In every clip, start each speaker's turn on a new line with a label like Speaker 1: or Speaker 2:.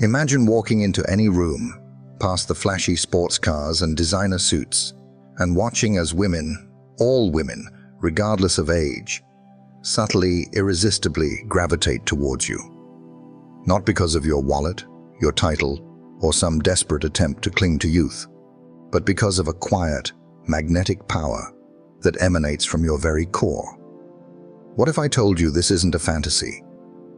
Speaker 1: Imagine walking into any room, past the flashy sports cars and designer suits, and watching as women, all women, regardless of age, subtly, irresistibly gravitate towards you. Not because of your wallet, your title, or some desperate attempt to cling to youth, but because of a quiet, magnetic power that emanates from your very core. What if I told you this isn't a fantasy,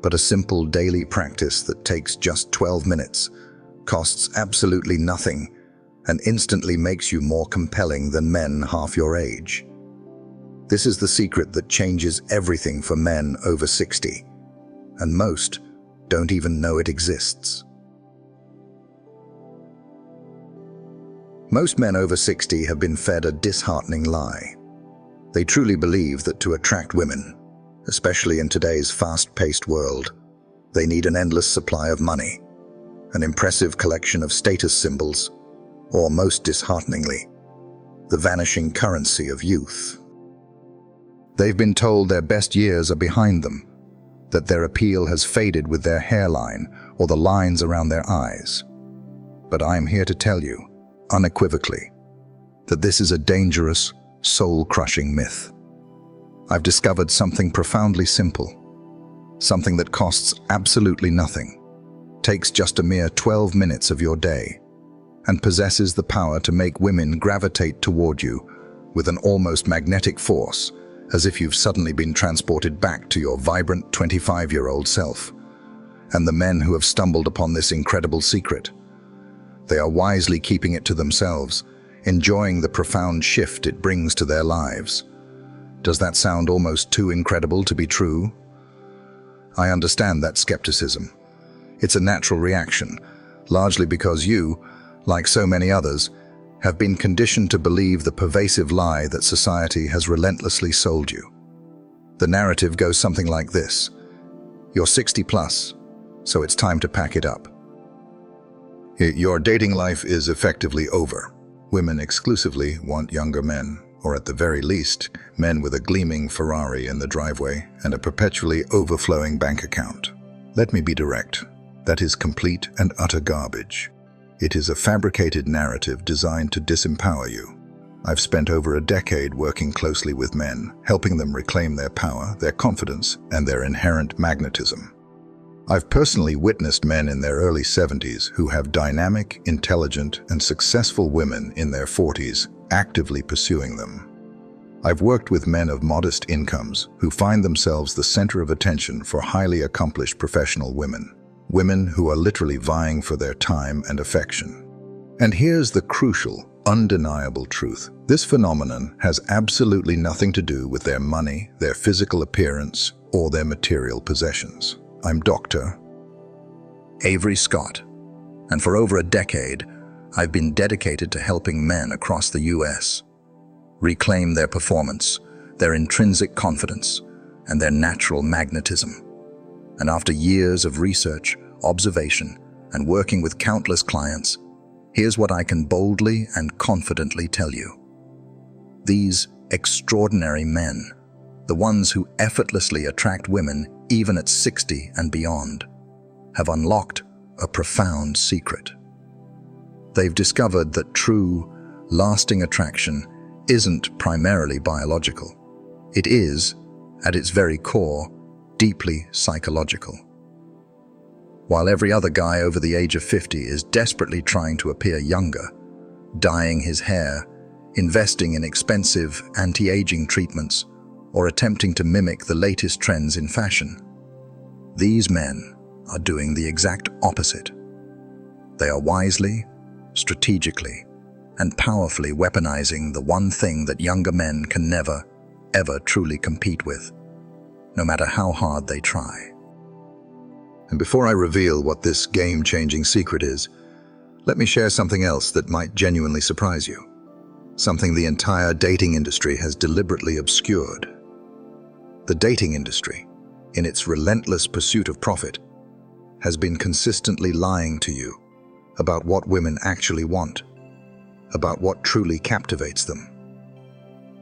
Speaker 1: but a simple daily practice that takes just 12 minutes, costs absolutely nothing, and instantly makes you more compelling than men half your age? This is the secret that changes everything for men over 60, and most don't even know it exists. Most men over 60 have been fed a disheartening lie. They truly believe that to attract women, especially in today's fast-paced world, they need an endless supply of money, an impressive collection of status symbols, or most dishearteningly, the vanishing currency of youth. They've been told their best years are behind them, that their appeal has faded with their hairline or the lines around their eyes. But I'm here to tell you, unequivocally, that this is a dangerous, soul-crushing myth. I've discovered something profoundly simple, something that costs absolutely nothing, takes just a mere 12 minutes of your day, and possesses the power to make women gravitate toward you with an almost magnetic force, as if you've suddenly been transported back to your vibrant 25-year-old self. And the men who have stumbled upon this incredible secret, they are wisely keeping it to themselves, enjoying the profound shift it brings to their lives. Does that sound almost too incredible to be true? I understand that skepticism. It's a natural reaction, largely because you, like so many others, have been conditioned to believe the pervasive lie that society has relentlessly sold you. The narrative goes something like this: you're 60 plus, so it's time to pack it up. Your dating life is effectively over. Women exclusively want younger men, or at the very least, men with a gleaming Ferrari in the driveway and a perpetually overflowing bank account. Let me be direct. That is complete and utter garbage. It is a fabricated narrative designed to disempower you. I've spent over a decade working closely with men, helping them reclaim their power, their confidence, and their inherent magnetism. I've personally witnessed men in their early 70s who have dynamic, intelligent, and successful women in their 40s actively pursuing them. I've worked with men of modest incomes who find themselves the center of attention for highly accomplished professional women. Women who are literally vying for their time and affection. And here's the crucial, undeniable truth. This phenomenon has absolutely nothing to do with their money, their physical appearance, or their material possessions. I'm Dr. Avery Scott, and for over a decade, I've been dedicated to helping men across the US reclaim their performance, their intrinsic confidence, and their natural magnetism. And after years of research, observation, and working with countless clients, here's what I can boldly and confidently tell you. These extraordinary men, the ones who effortlessly attract women even at 60 and beyond, have unlocked a profound secret. They've discovered that true, lasting attraction isn't primarily biological. It is, at its very core, deeply psychological. While every other guy over the age of 50 is desperately trying to appear younger, dyeing his hair, investing in expensive anti-aging treatments, or attempting to mimic the latest trends in fashion, these men are doing the exact opposite. They are wisely, strategically, and powerfully weaponizing the one thing that younger men can never, ever truly compete with, no matter how hard they try. And before I reveal what this game-changing secret is, let me share something else that might genuinely surprise you. Something the entire dating industry has deliberately obscured. The dating industry, in its relentless pursuit of profit, has been consistently lying to you about what women actually want, about what truly captivates them.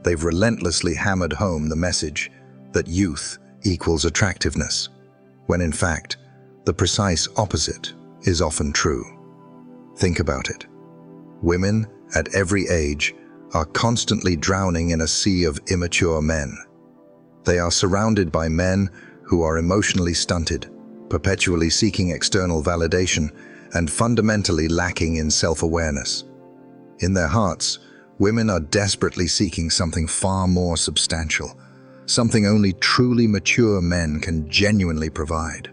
Speaker 1: They've relentlessly hammered home the message that youth equals attractiveness, when in fact, the precise opposite is often true. Think about it. Women at every age are constantly drowning in a sea of immature men. They are surrounded by men who are emotionally stunted, perpetually seeking external validation, and fundamentally lacking in self-awareness. In their hearts, women are desperately seeking something far more substantial, something only truly mature men can genuinely provide.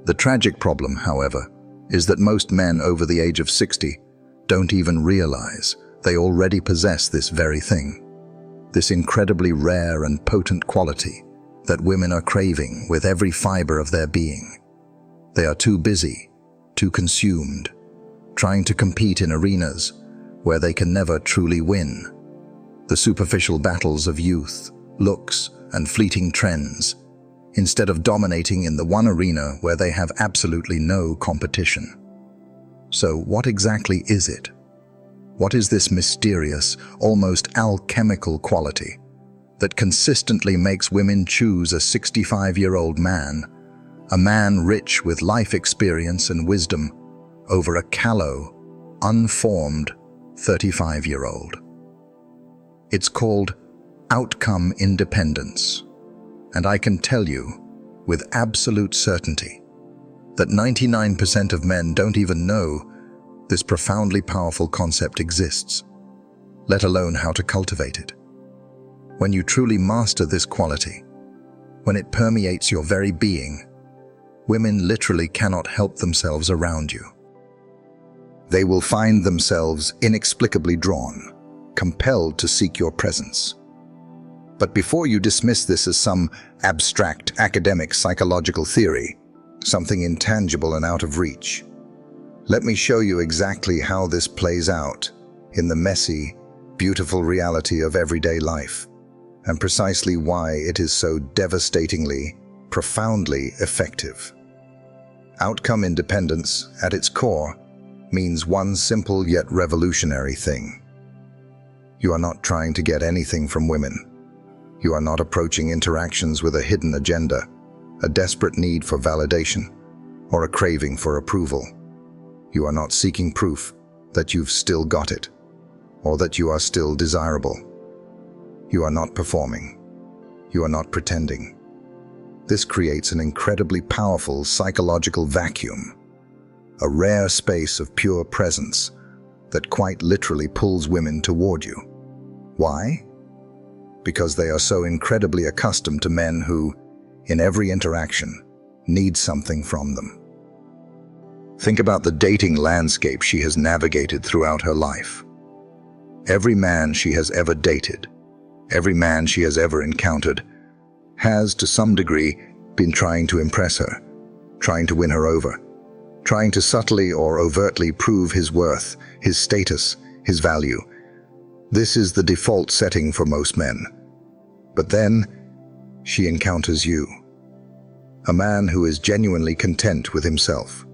Speaker 1: The tragic problem, however, is that most men over the age of 60 don't even realize they already possess this very thing, this incredibly rare and potent quality that women are craving with every fiber of their being. They are too busy, too consumed, trying to compete in arenas where they can never truly win. The superficial battles of youth, looks, and fleeting trends, instead of dominating in the one arena where they have absolutely no competition. So what exactly is it? What is this mysterious, almost alchemical quality that consistently makes women choose a 65-year-old man, a man rich with life experience and wisdom, over a callow, unformed 35-year-old? It's called outcome independence, and I can tell you with absolute certainty that 99% of men don't even know this profoundly powerful concept exists, let alone how to cultivate it. When you truly master this quality, when it permeates your very being, women literally cannot help themselves around you. They will find themselves inexplicably drawn, compelled to seek your presence. But before you dismiss this as some abstract academic psychological theory, something intangible and out of reach, let me show you exactly how this plays out in the messy, beautiful reality of everyday life, and precisely why it is so devastatingly, profoundly effective. Outcome independence, at its core, means one simple yet revolutionary thing. You are not trying to get anything from women. You are not approaching interactions with a hidden agenda, a desperate need for validation, or a craving for approval. You are not seeking proof that you've still got it, or that you are still desirable. You are not performing. You are not pretending. This creates an incredibly powerful psychological vacuum, a rare space of pure presence that quite literally pulls women toward you. Why? Because they are so incredibly accustomed to men who, in every interaction, need something from them. Think about the dating landscape she has navigated throughout her life. Every man she has ever dated, every man she has ever encountered, has, to some degree, been trying to impress her, trying to win her over, trying to subtly or overtly prove his worth, his status, his value. This is the default setting for most men. But then, she encounters you. A man who is genuinely content with himself,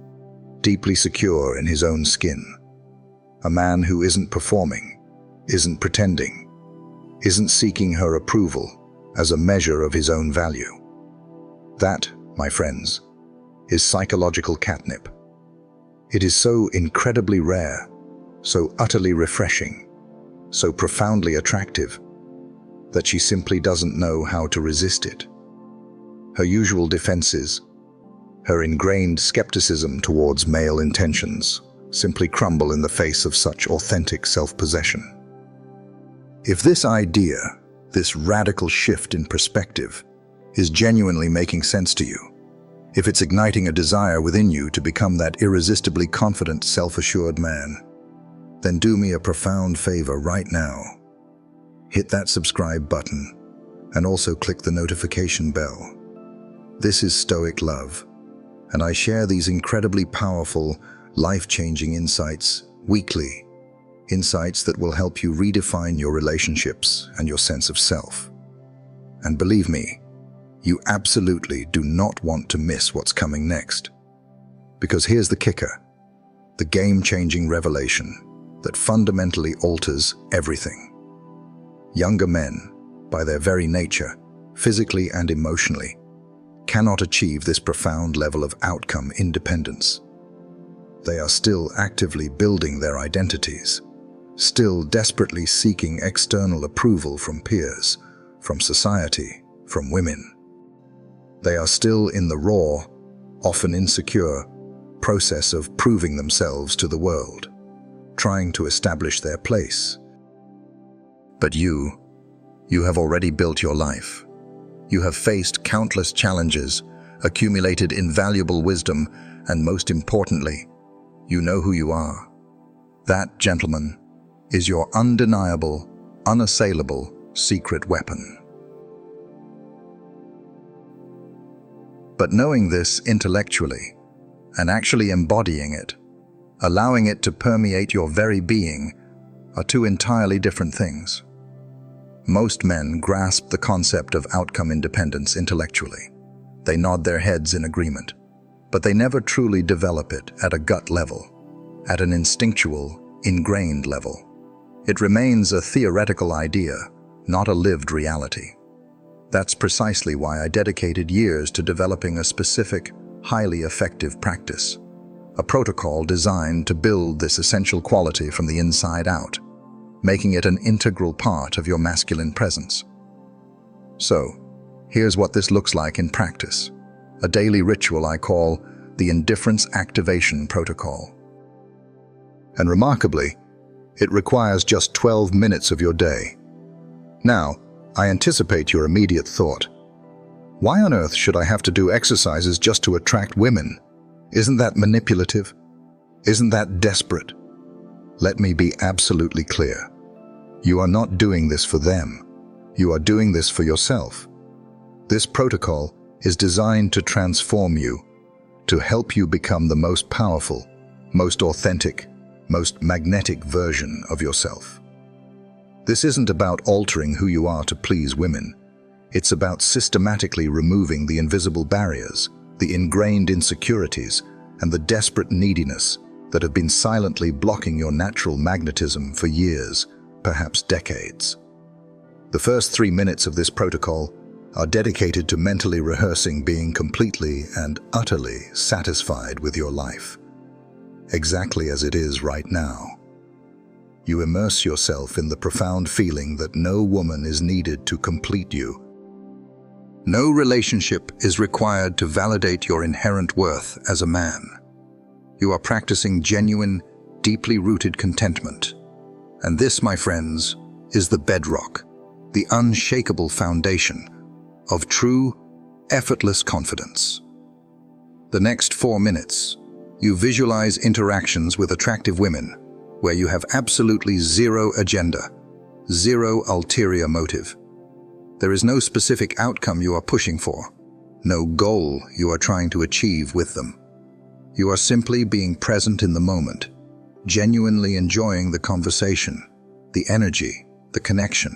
Speaker 1: deeply secure in his own skin. A man who isn't performing, isn't pretending, isn't seeking her approval as a measure of his own value. That, my friends, is psychological catnip. It is so incredibly rare, so utterly refreshing, so profoundly attractive, that she simply doesn't know how to resist it. Her usual defenses, her ingrained skepticism towards male intentions, simply crumble in the face of such authentic self-possession. If this idea, this radical shift in perspective, is genuinely making sense to you, if it's igniting a desire within you to become that irresistibly confident, self-assured man, then do me a profound favor right now. Hit that subscribe button and also click the notification bell. This is Stoic Love, and I share these incredibly powerful, life-changing insights weekly, insights that will help you redefine your relationships and your sense of self. And believe me, you absolutely do not want to miss what's coming next. Because here's the kicker, the game-changing revelation that fundamentally alters everything. Younger men, by their very nature, physically and emotionally, cannot achieve this profound level of outcome independence They are still actively building their identities, still desperately seeking external approval from peers, from society, from women. They are still in the raw, often insecure, process of proving themselves to the world, trying to establish their place. But you have already built your life. You have faced countless challenges, accumulated invaluable wisdom, and most importantly, you know who you are. That, gentlemen, is your undeniable, unassailable secret weapon. But knowing this intellectually and actually embodying it, allowing it to permeate your very being, are two entirely different things. Most men grasp the concept of outcome independence intellectually. They nod their heads in agreement, but they never truly develop it at a gut level, at an instinctual, ingrained level. It remains a theoretical idea, not a lived reality. That's precisely why I dedicated years to developing a specific, highly effective practice, a protocol designed to build this essential quality from the inside out, making it an integral part of your masculine presence. So, here's what this looks like in practice, a daily ritual I call the Indifference Activation Protocol. And remarkably, it requires just 12 minutes of your day. Now, I anticipate your immediate thought. Why on earth should I have to do exercises just to attract women? Isn't that manipulative? Isn't that desperate? Let me be absolutely clear. You are not doing this for them. You are doing this for yourself. This protocol is designed to transform you, to help you become the most powerful, most authentic, most magnetic version of yourself. This isn't about altering who you are to please women. It's about systematically removing the invisible barriers, the ingrained insecurities, and the desperate neediness that have been silently blocking your natural magnetism for years, perhaps decades. The first 3 minutes of this protocol are dedicated to mentally rehearsing being completely and utterly satisfied with your life, exactly as it is right now. You immerse yourself in the profound feeling that no woman is needed to complete you. No relationship is required to validate your inherent worth as a man. You are practicing genuine, deeply rooted contentment. And this, my friends, is the bedrock, the unshakable foundation of true, effortless confidence. The next 4 minutes, you visualize interactions with attractive women where you have absolutely zero agenda, zero ulterior motive. There is no specific outcome you are pushing for, no goal you are trying to achieve with them. You are simply being present in the moment, genuinely enjoying the conversation, the energy, the connection,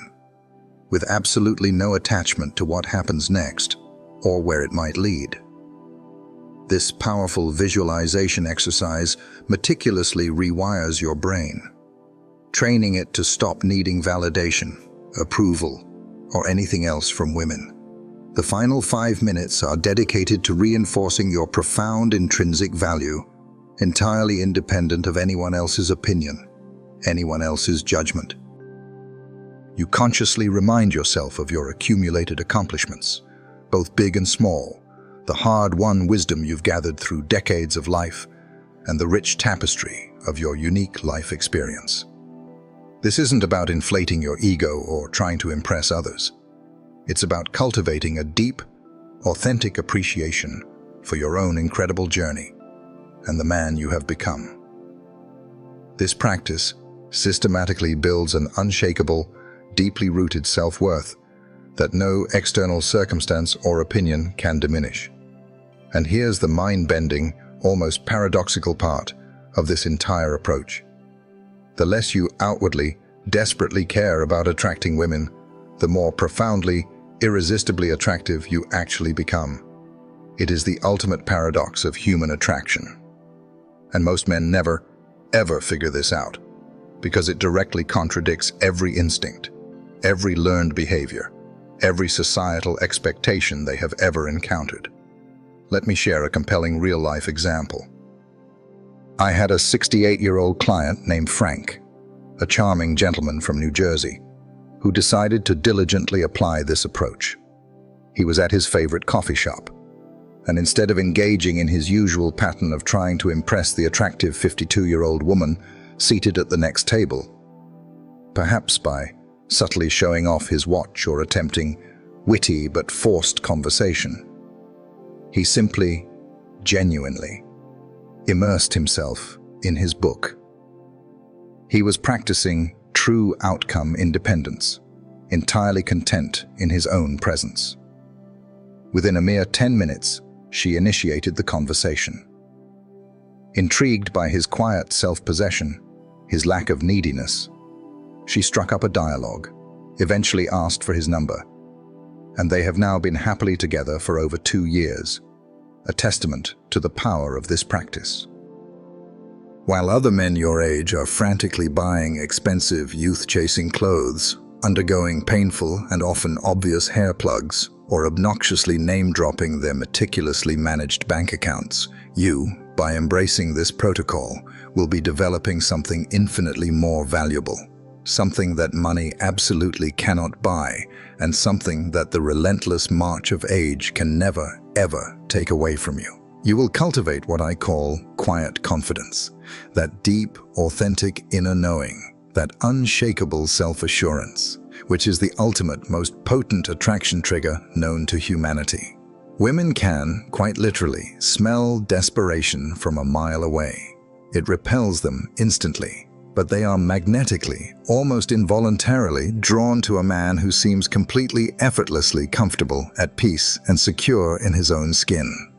Speaker 1: with absolutely no attachment to what happens next or where it might lead. This powerful visualization exercise meticulously rewires your brain, training it to stop needing validation, approval, or anything else from women. The final 5 minutes are dedicated to reinforcing your profound intrinsic value, entirely independent of anyone else's opinion, anyone else's judgment. You consciously remind yourself of your accumulated accomplishments, both big and small, the hard-won wisdom you've gathered through decades of life, and the rich tapestry of your unique life experience. This isn't about inflating your ego or trying to impress others. It's about cultivating a deep, authentic appreciation for your own incredible journey and the man you have become. This practice systematically builds an unshakable, deeply rooted self-worth that no external circumstance or opinion can diminish. And here's the mind-bending, almost paradoxical part of this entire approach. The less you outwardly, desperately care about attracting women, the more profoundly, irresistibly attractive you actually become. It is the ultimate paradox of human attraction. And most men never, ever figure this out, because it directly contradicts every instinct, every learned behavior, every societal expectation they have ever encountered. Let me share a compelling real-life example. I had a 68-year-old client named Frank, a charming gentleman from New Jersey, who decided to diligently apply this approach. He was at his favorite coffee shop, and instead of engaging in his usual pattern of trying to impress the attractive 52-year-old woman seated at the next table, perhaps by subtly showing off his watch or attempting witty but forced conversation, he simply, genuinely, immersed himself in his book. He was practicing true outcome independence, entirely content in his own presence. Within a mere 10 minutes, she initiated the conversation. Intrigued by his quiet self-possession, his lack of neediness, she struck up a dialogue, eventually asked for his number, and they have now been happily together for over 2 years, a testament to the power of this practice. While other men your age are frantically buying expensive youth-chasing clothes, undergoing painful and often obvious hair plugs, or obnoxiously name-dropping their meticulously managed bank accounts, you, by embracing this protocol, will be developing something infinitely more valuable. Something that money absolutely cannot buy, and something that the relentless march of age can never, ever take away from you. You will cultivate what I call quiet confidence, that deep, authentic inner knowing, that unshakable self-assurance, which is the ultimate, most potent attraction trigger known to humanity. Women can, quite literally, smell desperation from a mile away. It repels them instantly, but they are magnetically, almost involuntarily, drawn to a man who seems completely effortlessly comfortable, at peace, and secure in his own skin.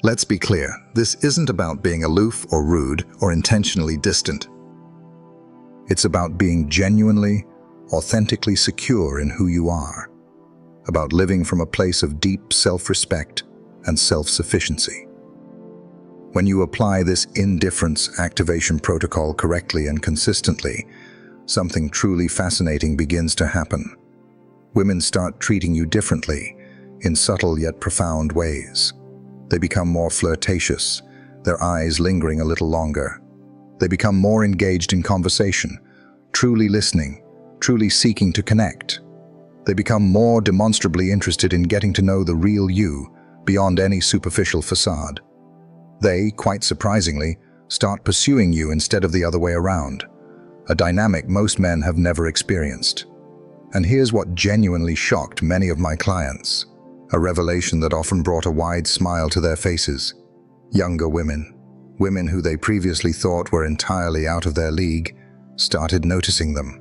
Speaker 1: Let's be clear, this isn't about being aloof or rude or intentionally distant. It's about being genuinely, authentically secure in who you are, about living from a place of deep self-respect and self-sufficiency. When you apply this indifference activation protocol correctly and consistently, something truly fascinating begins to happen. Women start treating you differently, in subtle yet profound ways. They become more flirtatious, their eyes lingering a little longer. They become more engaged in conversation, truly listening, truly seeking to connect. They become more demonstrably interested in getting to know the real you beyond any superficial facade. They, quite surprisingly, start pursuing you instead of the other way around, a dynamic most men have never experienced. And here's what genuinely shocked many of my clients, a revelation that often brought a wide smile to their faces. Younger women, women who they previously thought were entirely out of their league, started noticing them.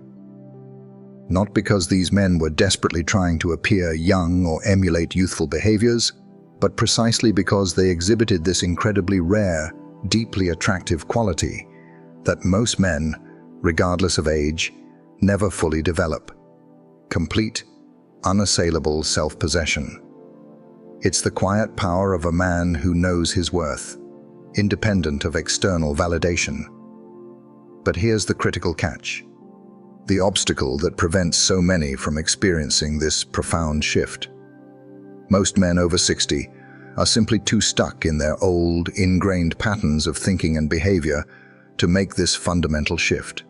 Speaker 1: Not because these men were desperately trying to appear young or emulate youthful behaviors, but precisely because they exhibited this incredibly rare, deeply attractive quality that most men, regardless of age, never fully develop: complete, unassailable self-possession. It's the quiet power of a man who knows his worth, independent of external validation. But here's the critical catch, the obstacle that prevents so many from experiencing this profound shift. Most men over 60 are simply too stuck in their old, ingrained patterns of thinking and behavior to make this fundamental shift.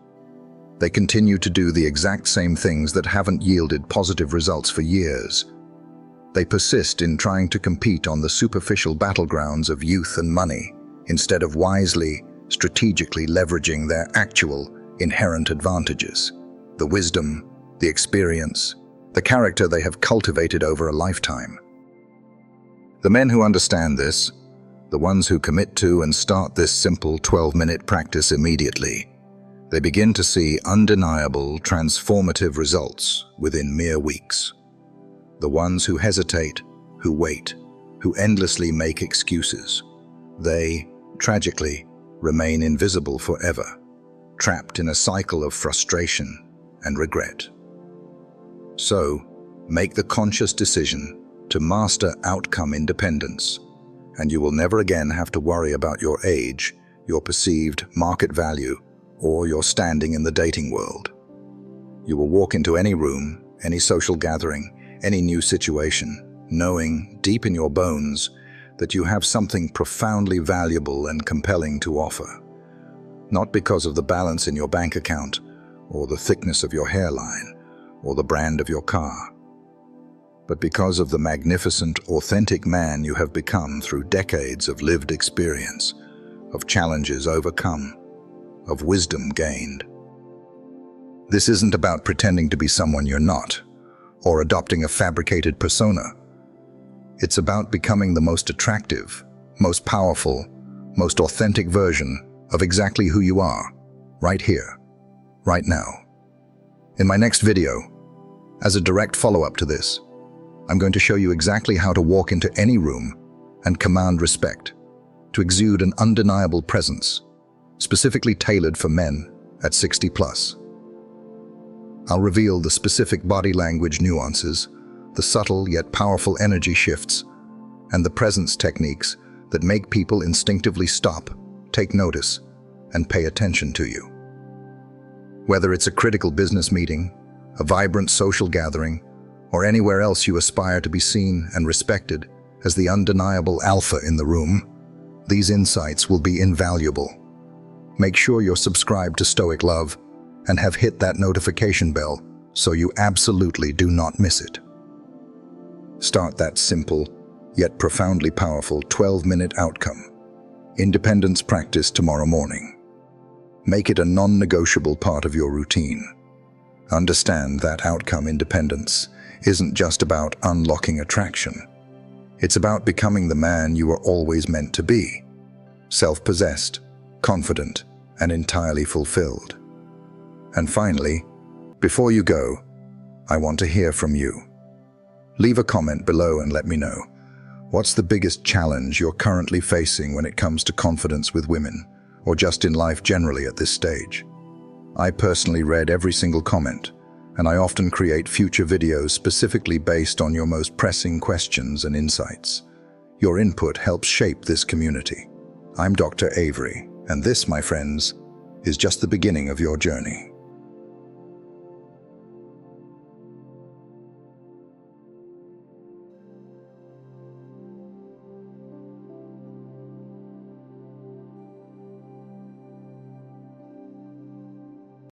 Speaker 1: They continue to do the exact same things that haven't yielded positive results for years. They persist in trying to compete on the superficial battlegrounds of youth and money, instead of wisely, strategically leveraging their actual, inherent advantages: the wisdom, the experience, the character they have cultivated over a lifetime. The men who understand this, the ones who commit to and start this simple 12-minute practice immediately, they begin to see undeniable, transformative results within mere weeks. The ones who hesitate, who wait, who endlessly make excuses, they, tragically, remain invisible forever, trapped in a cycle of frustration and regret. So, make the conscious decision to master outcome independence, and you will never again have to worry about your age, your perceived market value, or your standing in the dating world. You will walk into any room, any social gathering, any new situation, knowing deep in your bones that you have something profoundly valuable and compelling to offer, Not because of the balance in your bank account, or the thickness of your hairline, or the brand of your car, but because of the magnificent, authentic man you have become through decades of lived experience, of challenges overcome, of wisdom gained. This isn't about pretending to be someone you're not, or adopting a fabricated persona. It's about becoming the most attractive, most powerful, most authentic version of exactly who you are, right here, right now. In my next video, as a direct follow-up to this, I'm going to show you exactly how to walk into any room and command respect, to exude an undeniable presence, specifically tailored for men at 60 plus. I'll reveal the specific body language nuances, the subtle yet powerful energy shifts, and the presence techniques that make people instinctively stop, take notice, and pay attention to you. Whether it's a critical business meeting, a vibrant social gathering, or anywhere else you aspire to be seen and respected as the undeniable alpha in the room, these insights will be invaluable. Make sure you're subscribed to Stoic Love and have hit that notification bell so you absolutely do not miss it. Start that simple, yet profoundly powerful 12-minute outcome. Independence practice tomorrow morning. Make it a non-negotiable part of your routine. Understand that outcome independence isn't just about unlocking attraction. It's about becoming the man you were always meant to be. Self-possessed, confident, and entirely fulfilled. And finally, before you go, I want to hear from you. Leave a comment below and let me know. What's the biggest challenge you're currently facing when it comes to confidence with women, or just in life generally at this stage? I personally read every single comment, and I often create future videos specifically based on your most pressing questions and insights. Your input helps shape this community. I'm Dr. Avery, and this, my friends, is just the beginning of your journey.